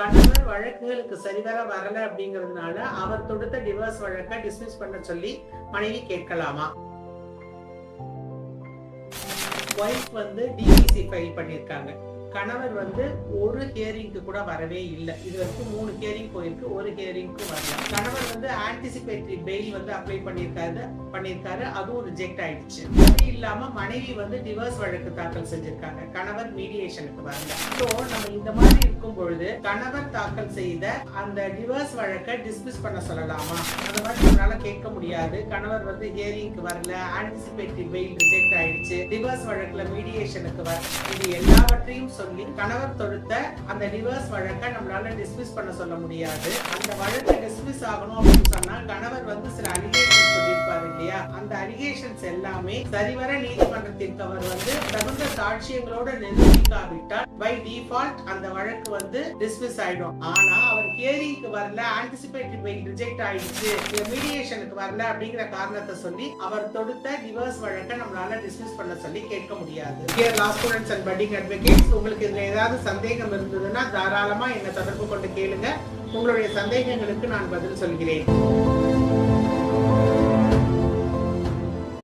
கணவர் வழக்குகளுக்கு சரிவர வரல அப்படிங்கிறதுனால அவர் தொடுத்த டிவோர்ஸ் வழக்கை டிஸ்மிஸ் பண்ண சொல்லி மனைவி கேட்கலாமா? ஒய்ஃப் வந்து டிவிசி ஃபைல் பண்ணிருக்காங்க. கணவர் வந்து ஒரு ஹியரிங்க்கு கூட வரவே இல்லை. இது வரைக்கும் 3 ஹியரிங் போயிருக்கு, ஒரு ஹியரிங்க்கு வரல. கணவர் வந்து ஆன்டிசிபேட்டரி பெயில் வந்து அப்ளை பண்ணிருக்காரு, அதுவும் ரிஜெக்ட் ஆயிடுச்சு. அது இல்லாம மனைவி வந்து டிவோர்ஸ் வழக்கு தாக்கல் செஞ்சிருக்காங்க, கணவர் மீடியேஷனுக்கு வரல. ஸோ நம்ம இந்த மாதிரி இருக்கும் பொழுது கணவர் தாக்கல் செய்த அந்த டிவோர்ஸ் வழக்கை டிஸ்மிஸ் பண்ண சொல்லலாமா? அந்த மாதிரி நம்மளால கேட்க முடியாது. கணவர் வந்து ஹியரிங்க்கு வரல, ஆன்டிசிபேட்டரி பெயில் ரிஜெக்ட் ஆயிடுச்சு, டிவோர்ஸ் வழக்குல மீடியேஷனுக்கு வரல, இது எல்லாவற்றையும் சொல்லி கணவர் தொடுத்த அந்த டிவோர்ஸ் வழக்கை நம்மளால டிஸ்மிஸ் பண்ண சொல்ல முடியாது. அந்த வழக்கு டிஸ்மிஸ் ஆகணும் அப்படின்னு சொன்னா கணவர் வந்து சில அலிகேஷன் சொல்லியிருப்பாரு இல்லையா, அந்த அலிகேஷன்ஸ் எல்லாமே சரிவர நீதிமன்றத்திற்கு அவர் வந்து தகுந்த சாட்சியங்களோட நிரூபிக்காவிட்டால் பை டிஃபால்ட் அந்த வழக்கு வந்து டிஸ்மிஸ் ஆயிடும். ஆனா அவர் ஹியரிங்க்கு வரல, ஆன்டிசிபேட்டரி பெயில் ரிஜெக்ட் ஆயிடுச்சு, மீடியேஷனுக்கு வரல அப்படிங்கிற காரணத்தை சொல்லி அவர் தொடுத்த டிவோர்ஸ் வழக்கை நம்மளால டிஸ்மிஸ் பண்ண சொல்லி கேட்க முடியாது. Dear law students and budding advocates, உங்களுக்கு இதுல ஏதாவது சந்தேகம் இருந்ததுன்னா தாராளமா என்னை தொடர்பு கொண்டு கேளுங்க. உங்களுடைய சந்தேகங்களுக்கு நான் பதில் சொல்கிறேன்.